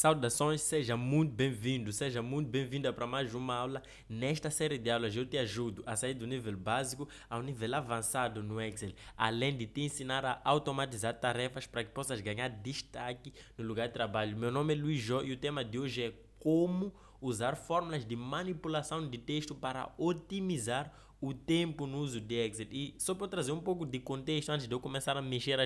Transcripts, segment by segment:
Saudações, seja muito bem-vinda para mais uma aula. Nesta série de aulas eu te ajudo a sair do nível básico ao nível avançado no Excel, além de te ensinar a automatizar tarefas para que possas ganhar destaque no lugar de trabalho. Meu nome é Luiz Jó e o tema de hoje é como usar fórmulas de manipulação de texto para otimizar o tempo no uso de Excel. E só para trazer um pouco de contexto antes de eu começar a mexer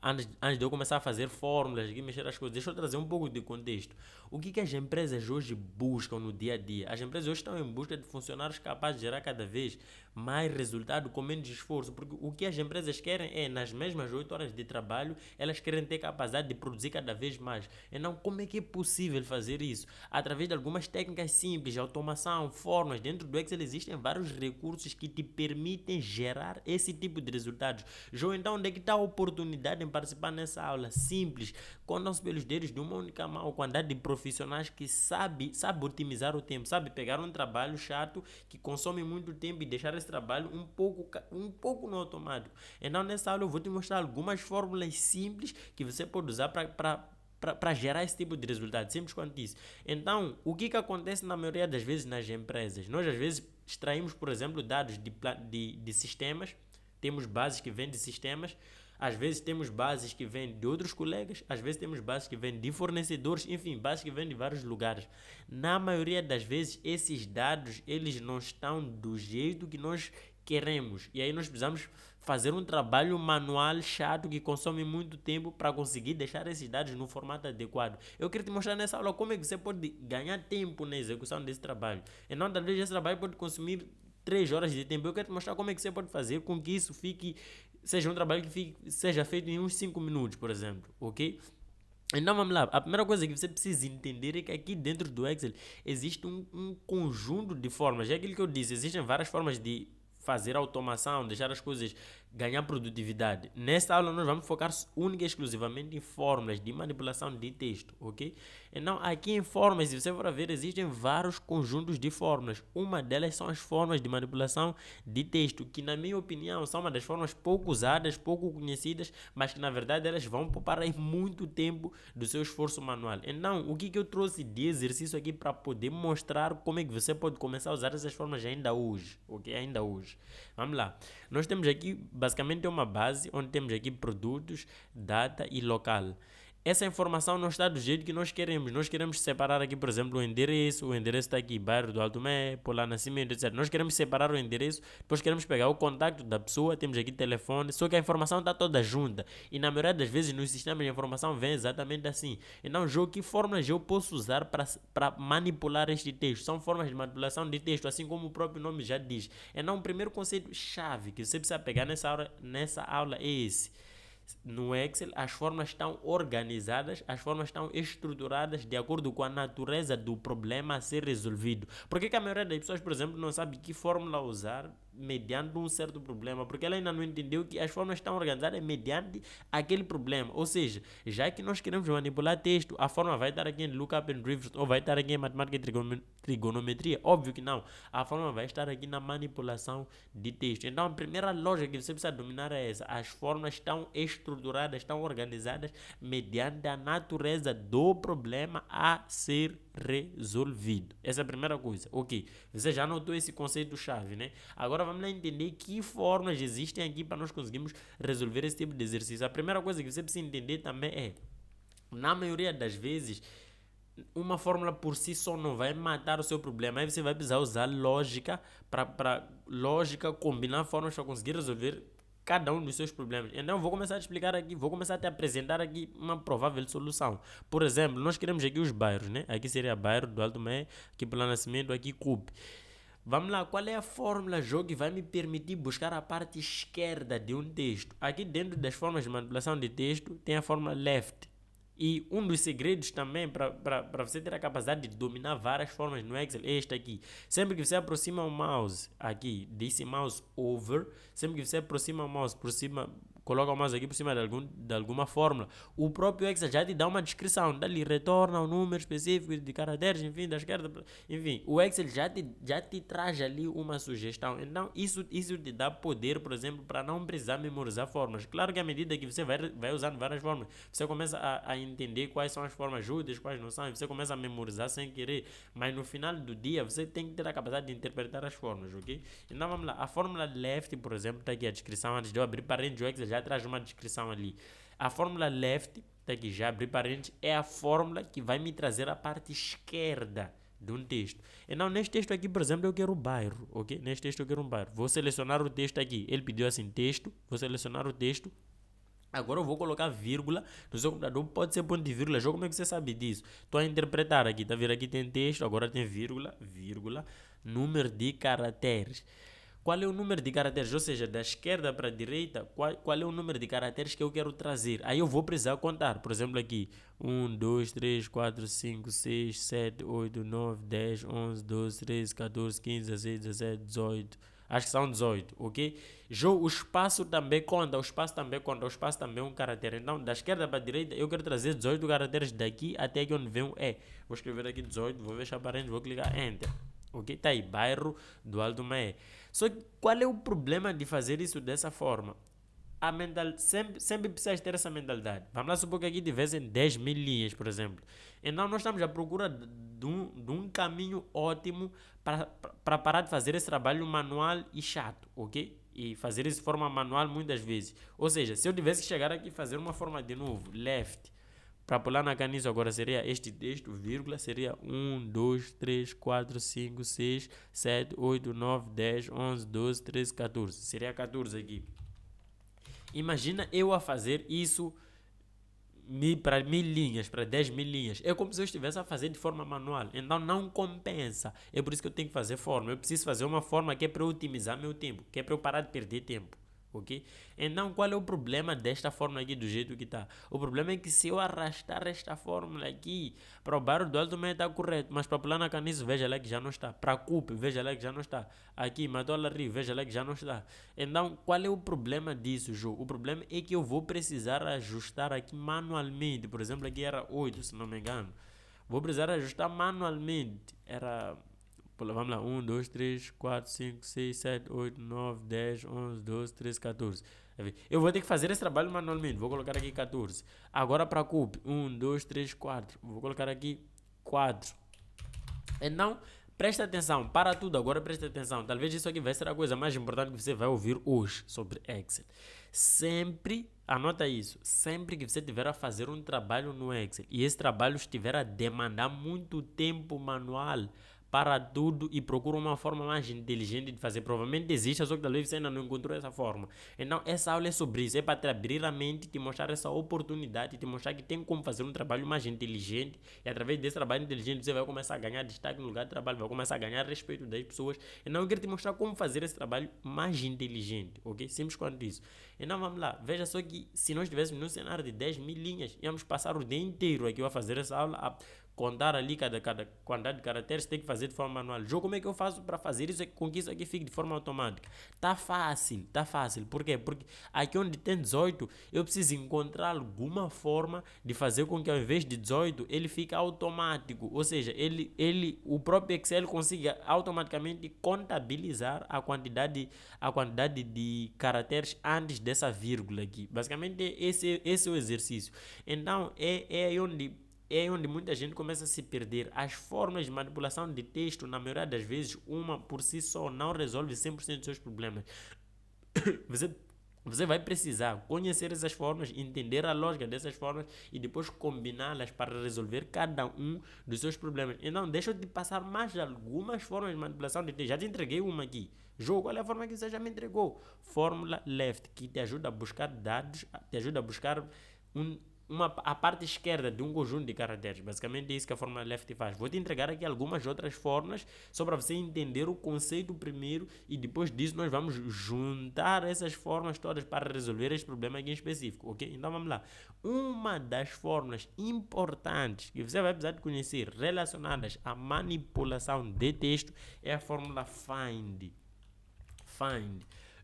antes de eu começar a fazer fórmulas e mexer as coisas, deixa eu trazer um pouco de contexto. O que as empresas hoje buscam no dia a dia? As empresas hoje estão em busca de funcionários capazes de gerar cada vez mais resultado com menos esforço, porque o que as empresas querem é, nas mesmas 8 horas de trabalho, elas querem ter capacidade de produzir cada vez mais. Então, como é que é possível fazer isso? Através de algumas técnicas simples de automação, fórmulas. Dentro do Excel existem vários recursos que te permitem gerar esse tipo de resultados. João, então onde é que está a oportunidade em participar nessa aula? Simples. Contam-se pelos dedos de uma única mão a quantidade de profissionais que sabe otimizar o tempo, sabe pegar um trabalho chato que consome muito tempo e deixar esse trabalho um pouco no automático. Então nessa aula eu vou te mostrar algumas fórmulas simples que você pode usar para gerar esse tipo de resultado, simples quanto isso. Então, o que acontece na maioria das vezes nas empresas? Nós, às vezes, extraímos, por exemplo, dados de sistemas, temos bases que vêm de sistemas, às vezes temos bases que vêm de outros colegas, às vezes temos bases que vêm de fornecedores, enfim, bases que vêm de vários lugares. Na maioria das vezes, esses dados, eles não estão do jeito que nós queremos. E aí nós precisamos fazer um trabalho manual chato que consome muito tempo para conseguir deixar esses dados no formato adequado. Eu quero te mostrar nessa aula como é que você pode ganhar tempo na execução desse trabalho. Então, talvez esse trabalho pode consumir 3 horas de tempo. Eu quero te mostrar como é que você pode fazer com que isso seja um trabalho que seja feito em uns 5 minutos, por exemplo, ok? Então vamos lá, a primeira coisa que você precisa entender é que aqui dentro do Excel existe um conjunto de formas. É aquilo que eu disse, existem várias formas de fazer automação, deixar as coisas ganhar produtividade. Nesta aula nós vamos focar única e exclusivamente em fórmulas de manipulação de texto, ok? Então aqui em fórmulas, se você for ver, existem vários conjuntos de fórmulas. Uma delas são as fórmulas de manipulação de texto, que na minha opinião são uma das formas pouco usadas, pouco conhecidas, mas que na verdade elas vão poupar aí muito tempo do seu esforço manual. Então, o que eu trouxe de exercício aqui para poder mostrar como é que você pode começar a usar essas formas ainda hoje, ok? Ainda hoje. Vamos lá. Nós temos aqui basicamente uma base onde temos aqui produtos, data e local. Essa informação não está do jeito que nós queremos. Nós queremos separar aqui, por exemplo, o endereço está aqui, bairro do Alto Mé, Polar Nascimento, etc. Nós queremos separar o endereço, depois queremos pegar o contato da pessoa, temos aqui telefone, só que a informação está toda junta. E na maioria das vezes nos sistemas de informação vem exatamente assim. Então, João, que formas eu posso usar para manipular este texto? São formas de manipulação de texto, assim como o próprio nome já diz. Então, o primeiro conceito chave que você precisa pegar nessa aula é esse. No Excel, as formas estão organizadas, as formas estão estruturadas de acordo com a natureza do problema a ser resolvido. Por que a maioria das pessoas, por exemplo, não sabe que fórmula usar mediante um certo problema? Porque ela ainda não entendeu que as formas estão organizadas mediante aquele problema. Ou seja, já que nós queremos manipular texto, a forma vai estar aqui em Lookup and Reverse ou vai estar aqui em Matemática e Trigonometria? Óbvio que não. A forma vai estar aqui na manipulação de texto. Então, a primeira lógica que você precisa dominar é essa. As formas estão estruturadas, estão organizadas mediante a natureza do problema a ser resolvido. Essa é a primeira coisa. Ok, você já notou esse conceito-chave, né? Agora vamos lá entender que formas existem aqui para nós conseguirmos resolver esse tipo de exercício. A primeira coisa que você precisa entender também é, na maioria das vezes, uma fórmula por si só não vai matar o seu problema. Aí você vai precisar usar lógica para lógica combinar formas para conseguir resolver cada um dos seus problemas. Então vou começar a te explicar aqui, vou começar a te apresentar aqui uma provável solução. Por exemplo, nós queremos aqui os bairros, né? Aqui seria bairro do Alto Mé, aqui pelo Nascimento, aqui Cupe. Vamos lá, qual é a fórmula jogo que vai me permitir buscar a parte esquerda de um texto? Aqui dentro das formas de manipulação de texto tem a fórmula left. E um dos segredos também para você ter a capacidade de dominar várias formas no Excel é este aqui. Sempre que você aproxima o mouse aqui, desse mouse over, sempre que você aproxima o mouse por cima, coloca o mouse aqui por cima de alguma fórmula. O próprio Excel já te dá uma descrição, dali retorna o número específico de caracteres, enfim, da esquerda, enfim, o Excel já te traz ali uma sugestão. Então, isso te dá poder, por exemplo, para não precisar memorizar fórmulas. Claro que à medida que você vai usando várias fórmulas, você começa a entender quais são as formas úteis, quais não são, e você começa a memorizar sem querer, mas no final do dia você tem que ter a capacidade de interpretar as fórmulas, ok? Então vamos lá, a fórmula left, por exemplo, está aqui a descrição, antes de eu abrir parênteses, o Excel já traz uma descrição ali. A fórmula left, está aqui, já abri parênteses, é a fórmula que vai me trazer a parte esquerda de um texto. Então, neste texto aqui, por exemplo, eu quero o bairro, ok? Neste texto eu quero um bairro. Vou selecionar o texto aqui. Ele pediu assim, texto. Vou selecionar o texto. Agora eu vou colocar vírgula. No seu computador pode ser ponto de vírgula. Como é que você sabe disso? Estou a interpretar aqui. Tá vendo? Aqui tem texto, agora tem vírgula, vírgula, número de caracteres. Qual é o número de caracteres? Ou seja, da esquerda para a direita, qual é o número de caracteres que eu quero trazer? Aí eu vou precisar contar. Por exemplo, aqui: 1, 2, 3, 4, 5, 6, 7, 8, 9, 10, 11, 12, 13, 14, 15, 16, 17, 18. Acho que são 18, ok? O espaço também conta, o espaço também é um caractere. Então, da esquerda para a direita, eu quero trazer 18 caracteres daqui até aqui onde vem o E. Vou escrever aqui 18, vou fechar parênteses, vou clicar Enter. Ok? Tá aí, bairro do Alto Maé. Só que qual é o problema de fazer isso dessa forma? Sempre precisas ter essa mentalidade. Vamos lá supor que aqui tivessem 10 mil linhas, por exemplo. Então nós estamos à procura de um caminho ótimo para parar de fazer esse trabalho manual e chato, ok? E fazer isso de forma manual muitas vezes. Ou seja, se eu tivesse que chegar aqui e fazer uma forma de novo, left, para pular na caniça agora seria este texto, vírgula, seria 1, 2, 3, 4, 5, 6, 7, 8, 9, 10, 11, 12, 13, 14. Seria 14 aqui. Imagina eu a fazer isso para 1000 linhas, para 10 mil linhas. É como se eu estivesse a fazer de forma manual. Então não compensa. É por isso que eu tenho que fazer forma. Eu preciso fazer uma forma que é para otimizar meu tempo, que é para eu parar de perder tempo. Ok? Então qual é o problema desta fórmula aqui do jeito que está? O problema é que se eu arrastar esta fórmula aqui para o bairro do Alto Maé está correto, mas para pular na caniça, veja lá que já não está. Para a CUP, veja lá que já não está. Aqui, Matola Rio, veja lá que já não está. Então qual é o problema disso, Jô? O problema é que eu vou precisar ajustar aqui manualmente. Por exemplo, aqui era 8, se não me engano. Vou precisar ajustar manualmente. Vamos lá, 1, 2, 3, 4, 5, 6, 7, 8, 9, 10, 11, 12, 13, 14. Eu vou ter que fazer esse trabalho manualmente. Vou colocar aqui 14. Agora para a CUP, 1, 2, 3, 4. Vou colocar aqui 4. Então, presta atenção, para tudo agora, presta atenção. Talvez isso aqui vai ser a coisa mais importante que você vai ouvir hoje sobre Excel. Sempre, anota isso, sempre que você tiver a fazer um trabalho no Excel e esse trabalho estiver a demandar muito tempo manual, para tudo e procura uma forma mais inteligente de fazer. Provavelmente existe, só que talvez você ainda não encontrou essa forma. Então essa aula é sobre isso, é para te abrir a mente, te mostrar essa oportunidade, te mostrar que tem como fazer um trabalho mais inteligente e através desse trabalho inteligente você vai começar a ganhar destaque no lugar de trabalho, vai começar a ganhar respeito das pessoas. Então eu quero te mostrar como fazer esse trabalho mais inteligente, ok? Simples quanto isso. Então vamos lá, veja só que se nós estivéssemos num cenário de 10 mil linhas, íamos passar o dia inteiro aqui a fazer essa aula, contar ali cada quantidade de caracteres, tem que fazer de forma manual. Como é que eu faço para fazer isso com que isso aqui fique de forma automática? Tá fácil. Por quê? Porque aqui onde tem 18, eu preciso encontrar alguma forma de fazer com que ao invés de 18, ele fique automático. Ou seja, o próprio Excel consiga automaticamente contabilizar a quantidade de caracteres antes dessa vírgula aqui. Basicamente, esse é o exercício. Então, é aí onde muita gente começa a se perder. As formas de manipulação de texto, na maioria das vezes, uma por si só não resolve 100% dos seus problemas. Você vai precisar conhecer essas formas, entender a lógica dessas formas e depois combiná-las para resolver cada um dos seus problemas. Então, deixa eu te passar mais algumas formas de manipulação de texto. Já te entreguei uma aqui. Qual é a forma que você já me entregou? Fórmula left, que te ajuda a buscar dados, te ajuda a buscar a parte esquerda de um conjunto de caracteres. Basicamente é isso que a fórmula left faz. Vou te entregar aqui algumas outras formas só para você entender o conceito primeiro e depois disso nós vamos juntar essas formas todas para resolver esse problema aqui em específico, ok? Então vamos lá. Uma das fórmulas importantes que você vai precisar de conhecer relacionadas à manipulação de texto é a fórmula find.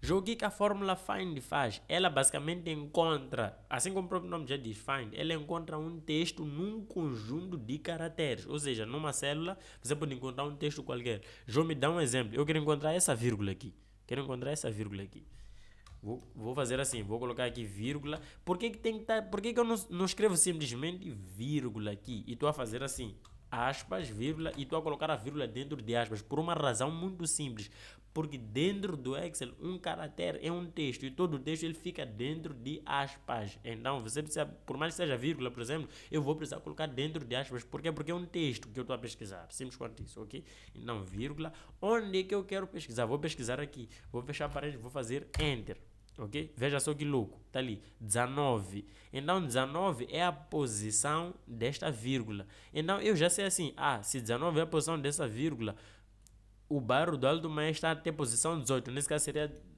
Já o que a fórmula find faz? Ela basicamente encontra, assim como o próprio nome já diz, find, ela encontra um texto num conjunto de caracteres. Ou seja, numa célula, você pode encontrar um texto qualquer. Já me dá um exemplo. Eu quero encontrar essa vírgula aqui. Vou fazer assim, vou colocar aqui vírgula. Por que tem que estar, por que eu não escrevo simplesmente vírgula aqui e estou a fazer assim, aspas, vírgula, e estou a colocar a vírgula dentro de aspas? Por uma razão muito simples. Porque dentro do Excel, um caractere é um texto e todo o texto ele fica dentro de aspas. Então, você precisa, por mais que seja vírgula, por exemplo, eu vou precisar colocar dentro de aspas. Por quê? Porque é um texto que eu estou a pesquisar. Simples quanto isso, ok? Então, vírgula. Onde é que eu quero pesquisar? Vou pesquisar aqui. Vou fechar a parede, vou fazer Enter. Ok? Veja só que louco. Está ali. 19. Então, 19 é a posição desta vírgula. Então, eu já sei assim. Se 19 é a posição dessa vírgula, o bairro do Alto Maia está a ter posição 18. Nesse caso,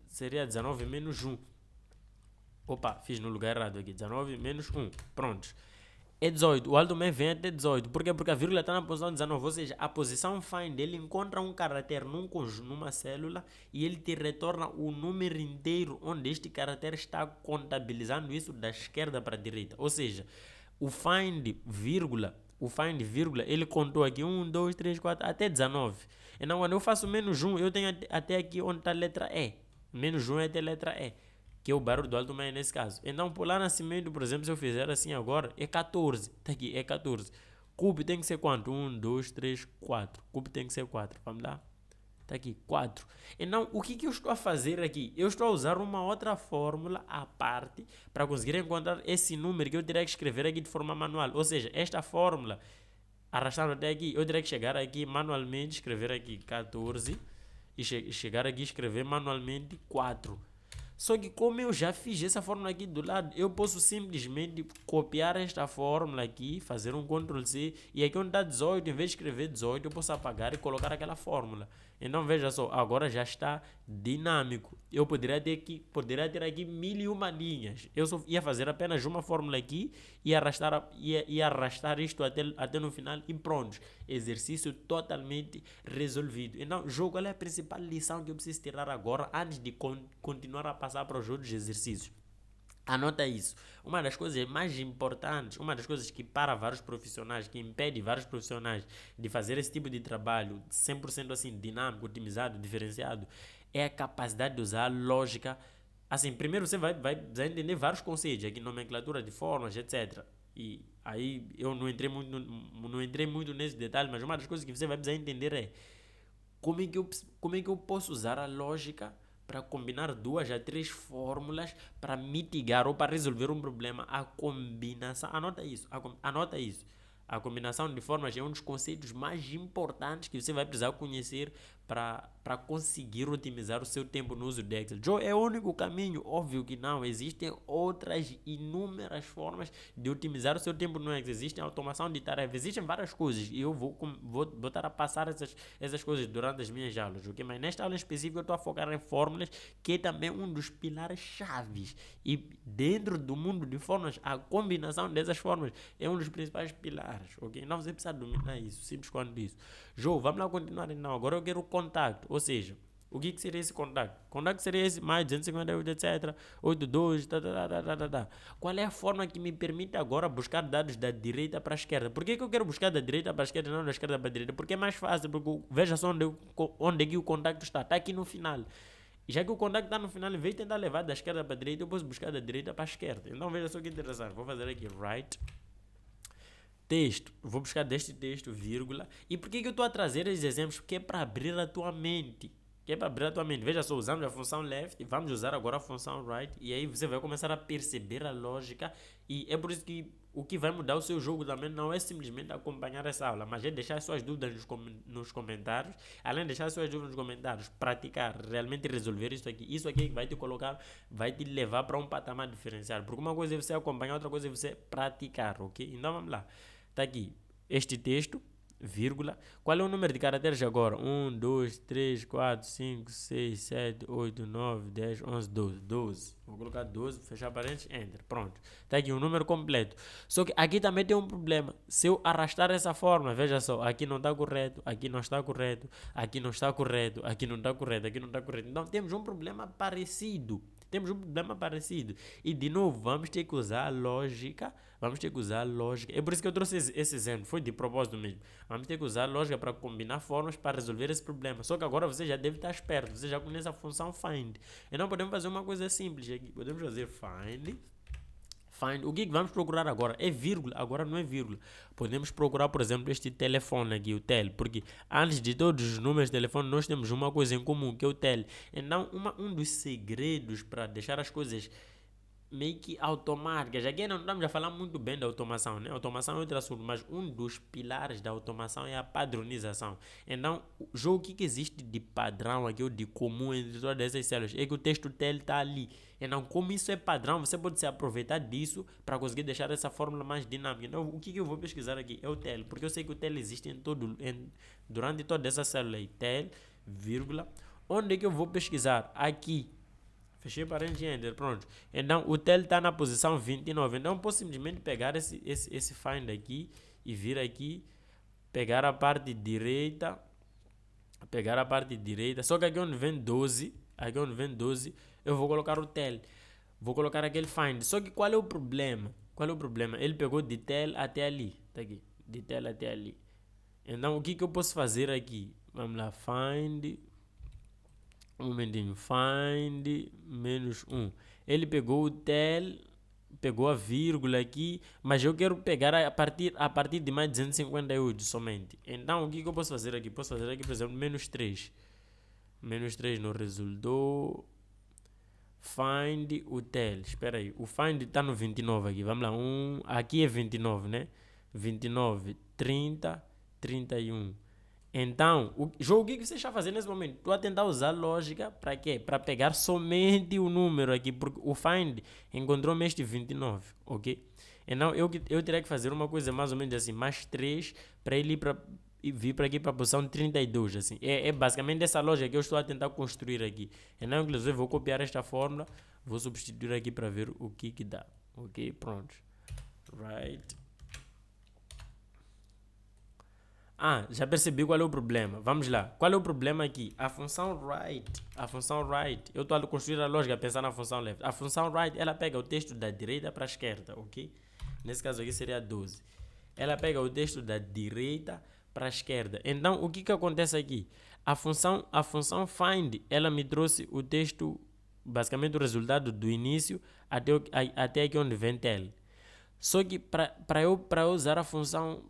seria 19 menos 1. Opa, fiz no lugar errado aqui. 19 menos 1. Pronto. É 18. O Alto Maia vem até 18. Por quê? Porque a vírgula está na posição 19. Ou seja, a posição find, ele encontra um caractere numa célula e ele te retorna o número inteiro onde este caractere está contabilizando isso da esquerda para a direita. Ou seja, o find, vírgula, ele contou aqui 1, 2, 3, 4, até 19. Então, quando eu faço menos 1, eu tenho até aqui onde está a letra E. Menos 1 é até a letra E, que é o barulho do Alto Maia nesse caso. Então, por lá nascimento, por exemplo, se eu fizer assim agora, é 14. Está aqui, é 14. Cube tem que ser quanto? 1, 2, 3, 4. Cube tem que ser 4. Vamos lá? Está aqui, 4. Então, o que eu estou a fazer aqui? Eu estou a usar uma outra fórmula à parte para conseguir encontrar esse número que eu teria que escrever aqui de forma manual. Ou seja, esta fórmula, arrastando até aqui, eu teria que chegar aqui manualmente, escrever aqui 14 e chegar aqui e escrever manualmente 4. Só que como eu já fiz essa fórmula aqui do lado, eu posso simplesmente copiar esta fórmula aqui, fazer um Ctrl+C, e aqui onde está 18, em vez de escrever 18, eu posso apagar e colocar aquela fórmula. Então veja só, agora já está dinâmico. Eu poderia ter aqui 1001 linhas. Eu só ia fazer apenas uma fórmula aqui e arrastar isto até no final e pronto. Exercício totalmente resolvido. Então, qual é a principal lição que eu preciso tirar agora antes de continuar a passar para os outros exercícios? Anota isso. Uma das coisas mais importantes, uma das coisas que para vários profissionais, que impede vários profissionais de fazer esse tipo de trabalho 100% assim, dinâmico, otimizado, diferenciado, é a capacidade de usar a lógica. Assim, primeiro você vai entender vários conceitos, aqui nomenclatura de formas, etc. E aí eu não entrei muito nesse detalhe, mas uma das coisas que você vai precisar entender é como é que eu posso usar a lógica para combinar 2 a 3 fórmulas para mitigar ou para resolver um problema. A combinação, anota isso. A combinação de formas é um dos conceitos mais importantes que você vai precisar conhecer para conseguir otimizar o seu tempo no uso do Excel. É o único caminho? Óbvio que não. Existem outras inúmeras formas de otimizar o seu tempo no Excel. Existem automação de tarefas, existem várias coisas e eu vou estar a passar essas coisas durante as minhas aulas, ok? Mas nesta aula em específico eu estou a focar em fórmulas, que é também um dos pilares chaves. E dentro do mundo de fórmulas, a combinação dessas fórmulas é um dos principais pilares, ok? Então você precisa dominar isso, simples quanto isso. Vamos lá continuar então. Agora eu quero o contacto, ou seja, o que seria esse contacto? Contacto seria esse mais 258, etc. 82, Qual é a forma que me permite agora buscar dados da direita para a esquerda? Por que eu quero buscar da direita para a esquerda e não da esquerda para a direita? Porque é mais fácil, porque veja só onde é que o contacto está. Está aqui no final. Já que o contacto está no final, em vez de tentar levar da esquerda para a direita, eu posso buscar da direita para a esquerda. Então veja só que interessante. Vou fazer aqui right texto, vou buscar deste texto, vírgula. E por que eu estou a trazer esses exemplos? Porque é para abrir a tua mente. Veja só, usamos a função left, vamos usar agora a função right. E aí você vai começar a perceber a lógica. E é por isso que o que vai mudar o seu jogo também não é simplesmente acompanhar essa aula, mas é deixar suas dúvidas nos comentários. Além de deixar suas dúvidas nos comentários, praticar, realmente resolver isso aqui. Isso aqui vai te levar para um patamar diferenciado. Porque uma coisa é você acompanhar, outra coisa é você praticar, ok? Então vamos lá. Está aqui este texto, vírgula. Qual é o número de caracteres agora? 1, 2, 3, 4, 5, 6, 7, 8, 9, 10, 11, 12. 12. Vou colocar 12, fechar parênteses, enter. Pronto. Está aqui o número completo. Só que aqui também tem um problema. Se eu arrastar essa fórmula, veja só, aqui não está correto, aqui não está correto, aqui não está correto, aqui não está correto, aqui não está correto. Então temos um problema parecido. Temos um problema parecido. E de novo, vamos ter que usar a lógica. Vamos ter que usar a lógica. É por isso que eu trouxe esse exemplo. Foi de propósito mesmo. Vamos ter que usar a lógica para combinar formas para resolver esse problema. Só que agora você já deve estar esperto. Você já conhece a função find. Então podemos fazer uma coisa simples aqui. Podemos fazer find. O que vamos procurar agora? É vírgula. Agora não é vírgula. Podemos procurar, por exemplo, este telefone aqui, o tel. Porque antes de todos os números de telefone, nós temos uma coisa em comum, que é o tel. Então, um dos segredos para deixar as coisas meio que automáticas. Aqui não estamos a falar muito bem da automação, né? Automação é outro assunto, mas um dos pilares da automação é a padronização. Então, o que existe de padrão aqui, ou de comum entre todas essas células, é que o texto tel está ali. Então, como isso é padrão, você pode se aproveitar disso para conseguir deixar essa fórmula mais dinâmica. Então, o que eu vou pesquisar aqui é o tel, porque eu sei que o tel existe durante toda essa célula aí. Tel, vírgula. Onde é que eu vou pesquisar? Aqui. Fechei parênteses e enter, pronto. Então, o tel está na posição 29. Então, posso simplesmente pegar esse find aqui e vir aqui, pegar a parte direita, só que aqui onde vem 12, eu vou colocar o tel. Vou colocar aquele find. Só que qual é o problema? Ele pegou de tel até ali. Tá aqui. De tel até ali. Então, o que eu posso fazer aqui? Vamos lá, find... Um momentinho, find menos 1. Ele pegou o tel, pegou a vírgula aqui, mas eu quero pegar a partir de mais 258 somente. Então, o que eu posso fazer aqui? Posso fazer aqui, por exemplo, menos 3. Menos 3 não resultou. Find o tel. Espera aí, o find está no 29 aqui. Vamos lá, aqui é 29, né? 29, 30, 31. Então, o que você está fazendo nesse momento? Estou a tentar usar lógica para quê? Para pegar somente o número aqui, porque o find encontrou-me este 29, ok? Então, eu teria que fazer uma coisa mais ou menos assim, mais 3, para ele vir para aqui para a posição 32, assim. É basicamente essa lógica que eu estou a tentar construir aqui. Então, inclusive, vou copiar esta fórmula, vou substituir aqui para ver o que dá, ok? Pronto. Right. Já percebi qual é o problema. Vamos lá. Qual é o problema aqui? A função right. Eu estou a construir a lógica, pensar na função left. A função right, ela pega o texto da direita para a esquerda, ok? Nesse caso aqui seria 12. Ela pega o texto da direita para a esquerda. Então, o que acontece aqui? A função find, ela me trouxe o texto, basicamente o resultado do início até aqui onde vem tel. Só que para eu usar a função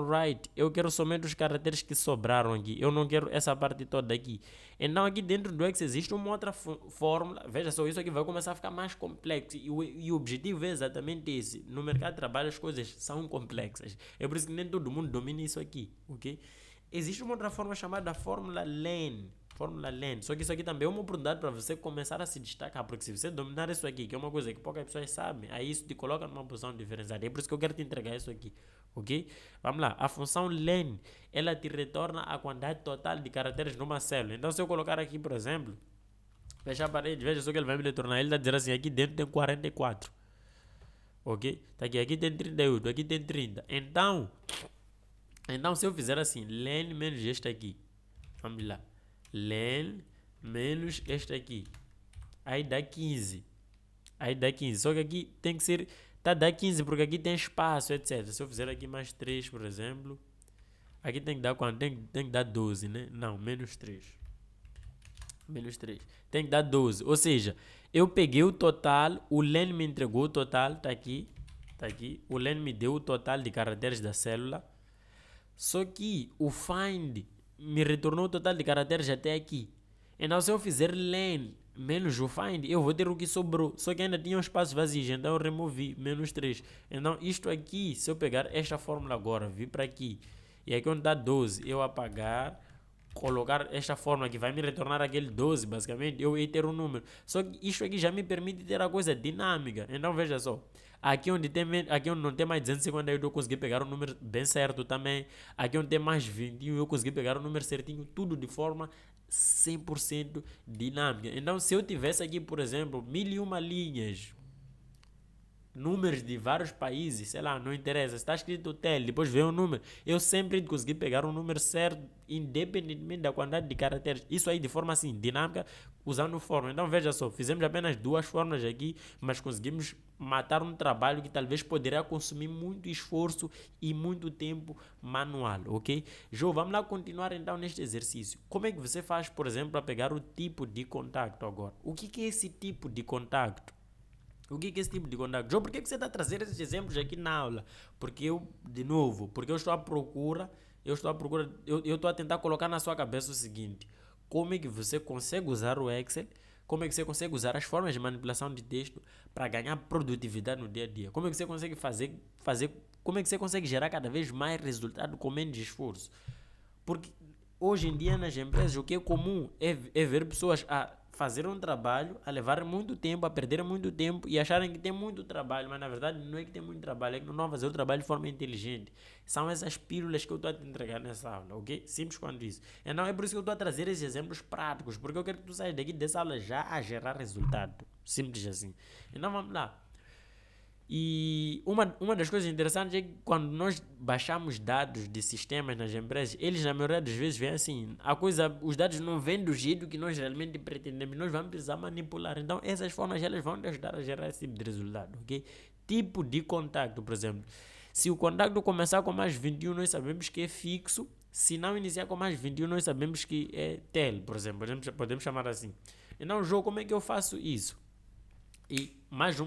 right, eu quero somente os caracteres que sobraram aqui. Eu não quero essa parte toda aqui. Então aqui dentro do Excel existe uma outra fórmula. Veja só, isso aqui vai começar a ficar mais complexo. E o objetivo é exatamente esse. No mercado de trabalho as coisas são complexas. É por isso que nem todo mundo domina isso aqui, ok? Existe uma outra forma chamada fórmula LEN. Só que isso aqui também é uma oportunidade para você começar a se destacar, porque se você dominar isso aqui, que é uma coisa que poucas pessoas sabem, aí isso te coloca numa posição diferenciada. É por isso que eu quero te entregar isso aqui, ok? Vamos lá, a função len, ela te retorna a quantidade total de caracteres numa célula. Então se eu colocar aqui, por exemplo, fechar a parede, veja só que ele vai me retornar, ele está dizendo assim, aqui dentro tem 44, ok? Tá aqui tem 38, aqui tem 30. Então se eu fizer assim, len menos este aqui, vamos lá. Len menos este aqui. Aí dá 15. Só que aqui tem que ser... Tá, dá 15 porque aqui tem espaço, etc. Se eu fizer aqui mais 3, por exemplo. Aqui tem que dar quanto? Tem que dar 12, né? Não, menos 3. Tem que dar 12. Ou seja, eu peguei o total. O len me entregou o total. Tá aqui. O len me deu o total de caracteres da célula. Só que o find... me retornou o total de caracteres até aqui. Então, se eu fizer len menos o find, eu vou ter o que sobrou. Só que ainda tinha um espaço vazio, então eu removi menos 3. Então, isto aqui, se eu pegar esta fórmula agora, vir para aqui, e aqui onde está 12, eu apagar colocar esta fórmula que vai me retornar aquele 12, basicamente, eu ia ter um número. Só que isto aqui já me permite ter a coisa dinâmica. Então veja só, aqui onde não tem mais 258 eu consegui pegar o número bem certo também. Aqui onde tem mais 21 eu consegui pegar o número certinho, tudo de forma 100% dinâmica. Então se eu tivesse aqui, por exemplo, 1001 linhas, números de vários países, sei lá, não interessa, está escrito hotel, depois vem um número, eu sempre consegui pegar um número certo, independentemente da quantidade de caracteres, isso aí de forma assim, dinâmica, usando fórmula. Então veja só, fizemos apenas duas fórmulas aqui, mas conseguimos matar um trabalho que talvez poderia consumir muito esforço e muito tempo manual, ok? João, vamos lá continuar então neste exercício. Como é que você faz, por exemplo, para pegar o tipo de contacto agora? O que é esse tipo de contacto? O que é esse tipo de contacto? João, por que você está a trazer esses exemplos aqui na aula? Porque eu, de novo, porque eu estou à procura, eu estou a tentar colocar na sua cabeça o seguinte: como é que você consegue usar o Excel, como é que você consegue usar as formas de manipulação de texto para ganhar produtividade no dia a dia? Como é que você consegue como é que você consegue gerar cada vez mais resultado com menos esforço? Porque hoje em dia nas empresas o que é comum é ver pessoas a fazer um trabalho, a levar muito tempo, a perder muito tempo e acharem que tem muito trabalho, mas na verdade não é que tem muito trabalho, é que não vão fazer o trabalho de forma inteligente. São essas pílulas que eu estou a te entregar nessa aula, ok? Simples quanto isso. Então é por isso que eu estou a trazer esses exemplos práticos, porque eu quero que tu saias daqui dessa aula já a gerar resultado. Simples assim. Então vamos lá. E uma das coisas interessantes é que quando nós baixamos dados de sistemas nas empresas, eles na maioria das vezes vêm assim, os dados não vêm do jeito que nós realmente pretendemos, nós vamos precisar manipular. Então essas formas elas vão nos ajudar a gerar esse tipo de resultado, ok? Tipo de contacto, por exemplo. Se o contacto começar com mais 21, nós sabemos que é fixo. Se não iniciar com mais 21, nós sabemos que é tel, por exemplo. Podemos chamar assim. Então, João, como é que eu faço isso? E mais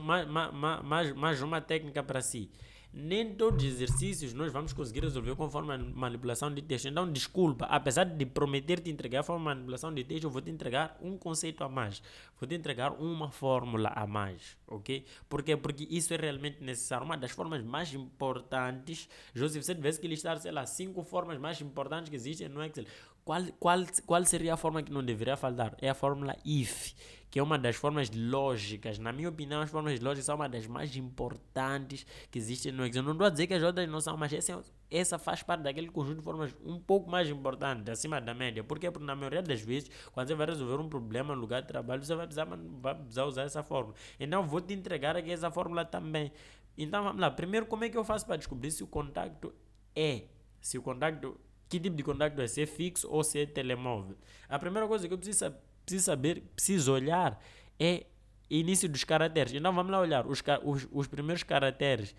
uma técnica para si. Nem todos os exercícios nós vamos conseguir resolver com forma de manipulação de texto. Então, desculpa, apesar de prometer te entregar a forma de manipulação de texto, eu vou te entregar um conceito a mais. Vou te entregar uma fórmula a mais, ok? Por quê? Porque isso é realmente necessário. Uma das formas mais importantes, se você tivesse que listar, sei lá, 5 formas mais importantes que existem no Excel, qual seria a forma que não deveria faltar? É a fórmula IF, que é uma das formas lógicas. Na minha opinião, as formas lógicas são uma das mais importantes que existem no Excel. Não estou a dizer que as outras não são, mas essa faz parte daquele conjunto de formas um pouco mais importantes, acima da média. Por quê? Porque na maioria das vezes, quando você vai resolver um problema no lugar de trabalho, você vai precisar usar essa fórmula. Então, vou te entregar aqui essa fórmula também. Então, vamos lá. Primeiro, como é que eu faço para descobrir se o contacto que tipo de contacto é? Se é fixo ou se é telemóvel? A primeira coisa que eu preciso olhar é início dos caracteres. Então vamos lá olhar os primeiros caracteres.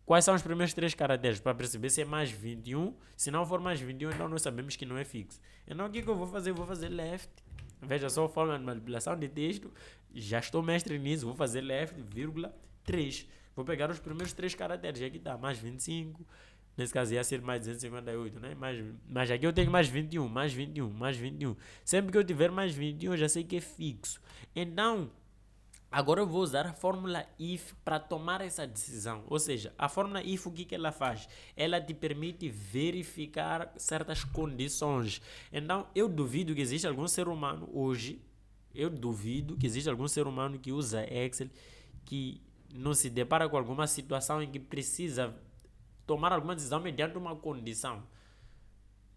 Quais são os primeiros 3 caracteres para perceber se é mais 21? Se não for mais 21, então nós sabemos que não é fixo. Então o que eu vou fazer? Vou fazer left. Veja só a forma de manipulação de texto. Já estou mestre nisso. Vou fazer left, vírgula, 3. Vou pegar os primeiros 3 caracteres. Aqui está, mais 25. Nesse caso ia ser mais 258, né? Mas aqui eu tenho mais 21, mais 21, mais 21. Sempre que eu tiver mais 21, eu já sei que é fixo. Então, agora eu vou usar a fórmula IF para tomar essa decisão. Ou seja, a fórmula IF, o que ela faz? Ela te permite verificar certas condições. Então, eu duvido que exista algum ser humano hoje, que usa Excel, que não se depara com alguma situação em que precisa tomar alguma decisão mediante uma condição.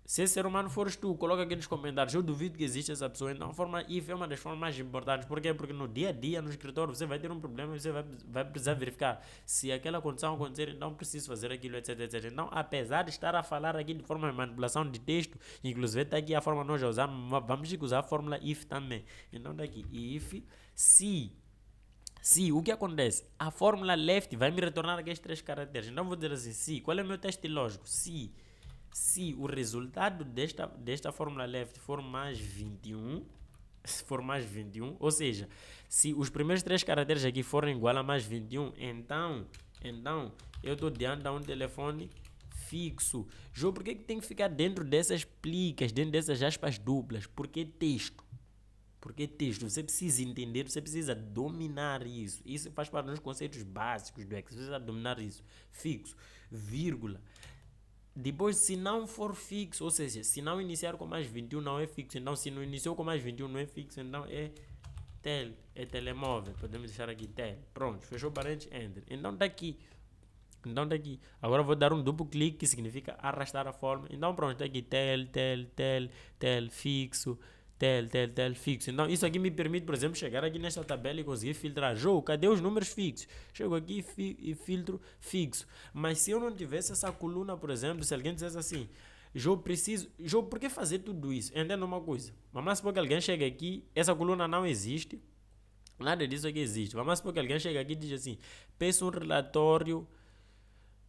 Se esse ser humano fores tu, coloca aqui nos comentários. Eu duvido que exista essa pessoa. Então a forma IF é uma das formas mais importantes. Por quê? Porque no dia a dia, no escritório, você vai ter um problema e você vai precisar verificar se aquela condição acontecer, então preciso fazer aquilo, etc, etc. Então, apesar de estar a falar aqui de forma de manipulação de texto, inclusive está aqui a forma que nós já usamos, vamos usar a fórmula IF também. Então está aqui, IF, se o que acontece? A fórmula left vai me retornar aqueles 3 caracteres. Então vou dizer assim, se, qual é o meu teste lógico? Se o resultado desta fórmula left for mais 21, ou seja, se os primeiros 3 caracteres aqui forem igual a mais 21, então eu estou diante de um telefone fixo. João, por que tem que ficar dentro dessas plicas, dentro dessas aspas duplas? Porque texto. Você precisa entender, você precisa dominar isso. Isso faz parte dos conceitos básicos do Excel. Você precisa dominar isso. Fixo, vírgula. Depois, se não for fixo, ou seja, se não iniciar com mais 21 não é fixo. Então, se não iniciou com mais 21 não é fixo, então é telemóvel. Podemos deixar aqui tel. Pronto, fechou parênteses, enter. Então tá aqui. Agora vou dar um duplo clique que significa arrastar a forma. Então pronto, tá aqui tel, fixo, tel, fixo. Então isso aqui me permite, por exemplo, chegar aqui nesta tabela e conseguir filtrar. Jogo, cadê os números fixos? Chego aqui e filtro fixo. Mas se eu não tivesse essa coluna, por exemplo, se alguém dissesse assim, Jogo, por que fazer tudo isso? Entenda uma coisa. Vamos supor que alguém chega aqui, essa coluna não existe. Nada disso aqui existe. Vamos supor que alguém chega aqui e diz assim, peço um relatório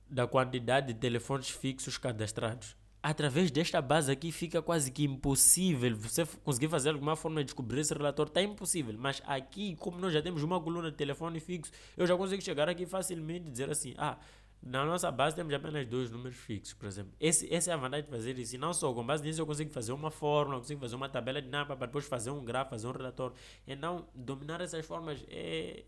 da quantidade de telefones fixos cadastrados. Através desta base aqui fica quase que impossível você conseguir fazer alguma forma de descobrir esse relatório. Está impossível. Mas aqui, como nós já temos uma coluna de telefone fixo, eu já consigo chegar aqui facilmente e dizer assim, na nossa base temos apenas 2 números fixos, por exemplo. Essa é a vantagem de fazer isso. E não só, com base nisso eu consigo fazer uma fórmula, eu consigo fazer uma tabela dinâmica para depois fazer um gráfico, fazer um relatório. Então, dominar essas formas é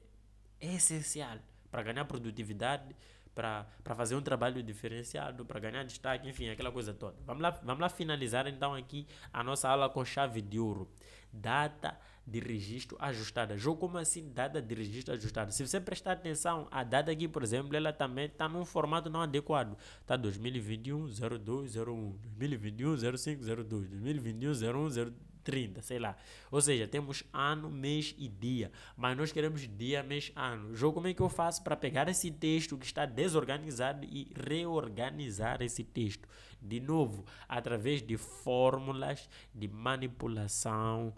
essencial para ganhar produtividade, para fazer um trabalho diferenciado, para ganhar destaque, enfim, aquela coisa toda. Vamos lá finalizar então aqui a nossa aula com chave de ouro. Data de registro ajustada. Jogo, como assim data de registro ajustada? Se você prestar atenção, a data aqui, por exemplo, ela também está num formato não adequado. Está 2021 02 01, 2021 05 02, 2021 01 30, sei lá. Ou seja, temos ano, mês e dia. Mas nós queremos dia, mês, ano. Jogo, como é que eu faço para pegar esse texto que está desorganizado e reorganizar esse texto? De novo, através de fórmulas de manipulação,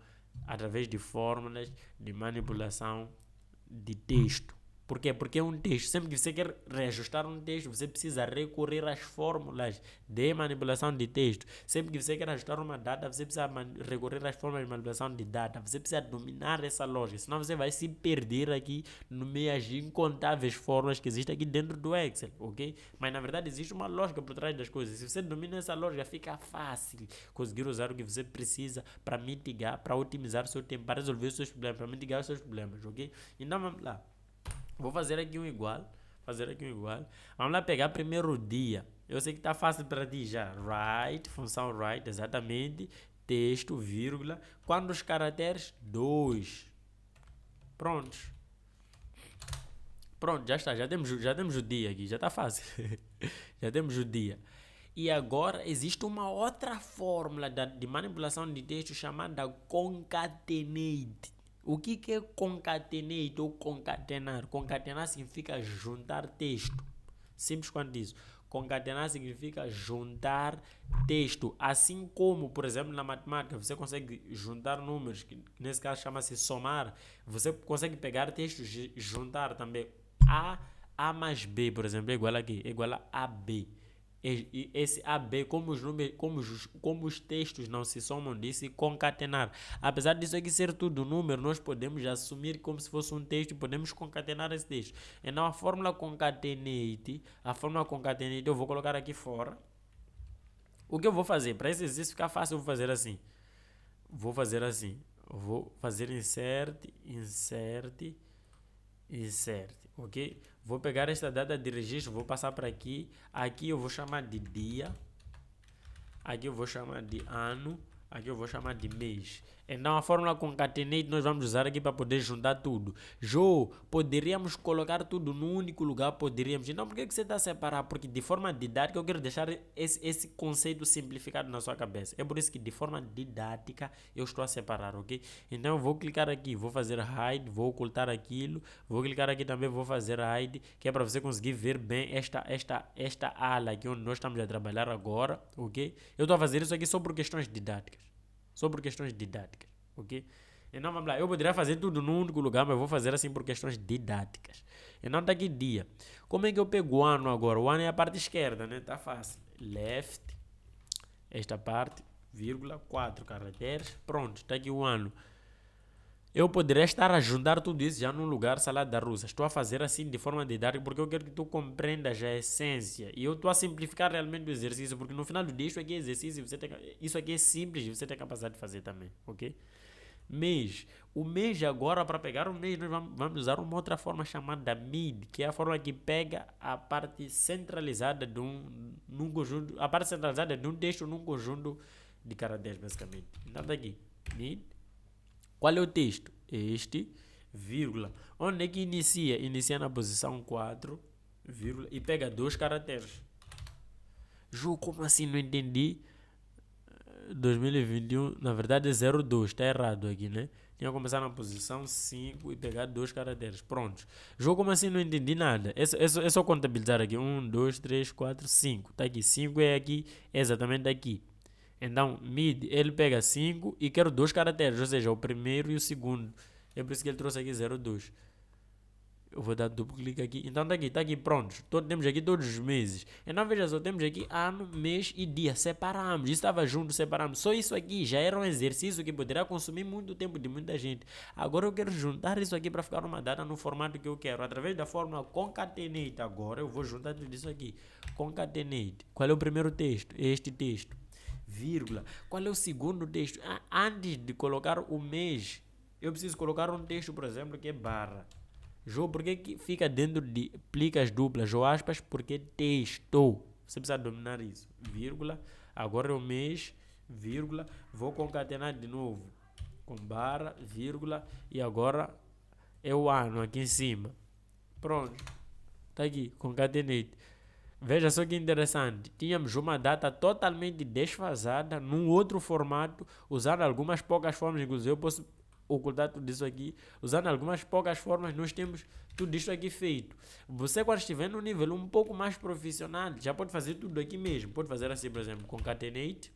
de texto. Por quê? Porque é um texto. Sempre que você quer reajustar um texto, você precisa recorrer às fórmulas de manipulação de texto. Sempre que você quer ajustar uma data, você precisa recorrer às fórmulas de manipulação de data. Você precisa dominar essa lógica, senão você vai se perder aqui no meio de incontáveis fórmulas que existem aqui dentro do Excel, ok? Mas na verdade existe uma lógica por trás das coisas. Se você domina essa lógica, fica fácil conseguir usar o que você precisa para mitigar, para otimizar o seu tempo, para resolver os seus problemas, para mitigar os seus problemas, ok? Então vamos lá. Vou fazer aqui um igual. Vamos lá pegar primeiro o dia. Eu sei que está fácil para ti já. Write, função write, exatamente. Texto, vírgula. Quantos caracteres? 2. Prontos. Pronto, já está. Já temos o dia aqui. Já está fácil. Já temos o dia. E agora existe uma outra fórmula de manipulação de texto chamada concatenate. O que é concatenate ou concatenar? Concatenar significa juntar texto. Simples quanto isso. Concatenar significa juntar texto. Assim como, por exemplo, na matemática, você consegue juntar números, que nesse caso chama-se somar. Você consegue pegar textos e juntar também. A mais B, por exemplo, é igual a quê? É igual a AB. Esse AB, como os textos não se somam, disse concatenar. Apesar disso aqui ser tudo número, nós podemos assumir como se fosse um texto e podemos concatenar esse texto. Então a fórmula concatenate, eu vou colocar aqui fora. O que eu vou fazer? Para esse exercício ficar fácil, eu vou fazer assim. Vou fazer insert, ok? Vou pegar esta data de registro, vou passar para aqui. Aqui eu vou chamar de dia. Aqui eu vou chamar de ano. Aqui eu vou chamar de mês. Então a fórmula concatenate nós vamos usar aqui para poder juntar tudo. Poderíamos colocar tudo num único lugar? Poderíamos. Então por que você está a separar? Porque de forma didática eu quero deixar esse conceito simplificado na sua cabeça. É por isso que de forma didática eu estou a separar, ok? Então eu vou clicar aqui, vou fazer hide, vou ocultar aquilo. Vou clicar aqui também, vou fazer hide, que é para você conseguir ver bem esta ala aqui onde nós estamos a trabalhar agora, ok? Eu estou a fazer isso aqui só por questões didáticas. Ok? Então vamos lá, eu poderia fazer tudo num único lugar, mas eu vou fazer assim por questões didáticas. Então tá aqui dia. Como é que eu pego o ano agora? O ano é a parte esquerda, né? Tá fácil. Left, esta parte, vírgula, 4 caracteres. Pronto, tá aqui o ano. Eu poderia estar a juntar tudo isso já num lugar salada russa. Estou a fazer assim de forma didática porque eu quero que tu compreendas a essência. E eu estou a simplificar realmente o exercício, porque no final do dia isso aqui é exercício, isso aqui é simples e você tem capacidade de fazer também, ok? mês. O mês agora, para pegar o mês, nós vamos usar uma outra forma chamada mid, que é a forma que pega a parte centralizada num conjunto, a parte centralizada de um texto num conjunto de caracteres, basicamente. Então tá aqui, mid. Qual é o texto? Este, vírgula. Onde é que inicia? Inicia na posição 4, vírgula, e pega 2 caracteres. Ju, como assim? Não entendi. 2021, na verdade é 02, está errado aqui, né? Tinha que começar na posição 5 e pegar 2 caracteres. Prontos. Jogo como assim? Não entendi nada. É só contabilizar aqui. 1, 2, 3, 4, 5. Está aqui. 5 é aqui, é exatamente aqui. Então, mid, ele pega 5 e quero 2 caracteres, ou seja, o primeiro e o segundo. É por isso que ele trouxe aqui 02. Eu vou dar duplo clique aqui. Então tá aqui, pronto. Temos aqui todos os meses. Então veja só, temos aqui ano, mês e dia. Separamos. Isso estava junto, separamos. Só isso aqui já era um exercício que poderia consumir muito tempo de muita gente. Agora eu quero juntar isso aqui para ficar uma data no formato que eu quero. Através da fórmula concatenate. Agora eu vou juntar tudo isso aqui. Concatenate. Qual é o primeiro texto? Este texto. Vírgula. Qual é o segundo texto? Antes de colocar o mês, eu preciso colocar um texto, por exemplo, que é barra. Por que fica dentro de plicas duplas ou aspas? Porque texto. Você precisa dominar isso. Vírgula. Agora é o mês, vírgula. Vou concatenar de novo. Com barra, vírgula. E agora é o ano aqui em cima. Pronto. Está aqui, concatenate. Veja só que interessante. Tínhamos uma data totalmente desfasada num outro formato, usando algumas poucas formas. Inclusive eu posso ocultar tudo isso aqui. Usando algumas poucas formas, nós temos tudo isso aqui feito. Você, quando estiver no nível um pouco mais profissional, já pode fazer tudo aqui mesmo. Pode fazer assim, por exemplo, concatenate.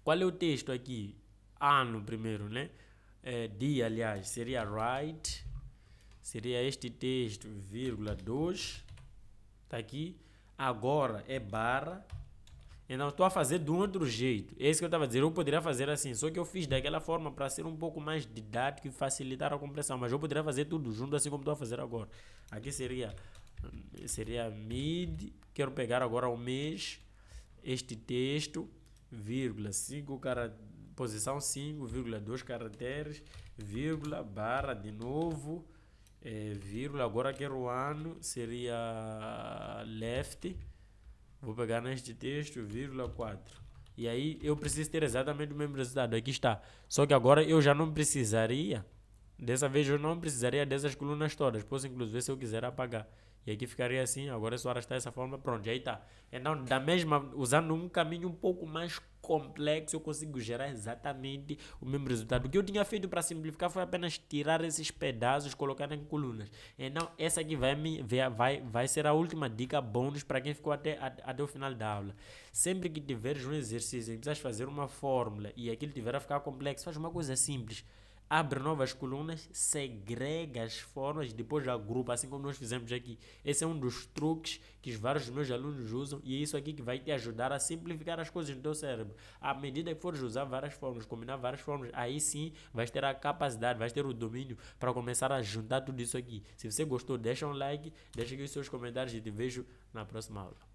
Qual é o texto aqui? Ano primeiro, né? Dia, aliás, seria write. Seria este texto, vírgula 2. Está aqui. Agora é barra. Então estou a fazer de um outro jeito. É isso que eu estava a dizer. Eu poderia fazer assim, só que eu fiz daquela forma para ser um pouco mais didático e facilitar a compreensão. Mas eu poderia fazer tudo junto, assim como estou a fazer agora. Aqui seria mid. Quero pegar agora o mês. Este texto, vírgula, 5 posição 5, vírgula, 2 caracteres, vírgula, barra de novo, vírgula. Agora quero o ano, seria left. Vou pegar neste texto, vírgula 4. E aí eu preciso ter exatamente o mesmo resultado. Aqui está. Só que agora eu já não precisaria. Dessa vez eu não precisaria dessas colunas todas. Posso inclusive, se eu quiser, apagar. E aqui ficaria assim. Agora é só arrastar dessa forma. Pronto, aí está. Então, usando um caminho um pouco mais complexo, eu consigo gerar exatamente o mesmo resultado. O que eu tinha feito para simplificar foi apenas tirar esses pedaços e colocar em colunas. Então, essa aqui vai ser a última dica bônus para quem ficou até o final da aula. Sempre que tiveres um exercício e precisas fazer uma fórmula e aquilo tiver a ficar complexo, faz uma coisa simples. Abre novas colunas, segrega as formas, depois agrupa, assim como nós fizemos aqui. Esse é um dos truques que vários dos meus alunos usam e é isso aqui que vai te ajudar a simplificar as coisas no teu cérebro. À medida que fores usar várias formas, combinar várias formas, aí sim vais ter a capacidade, vais ter o domínio para começar a juntar tudo isso aqui. Se você gostou, deixa um like, deixa aqui os seus comentários e te vejo na próxima aula.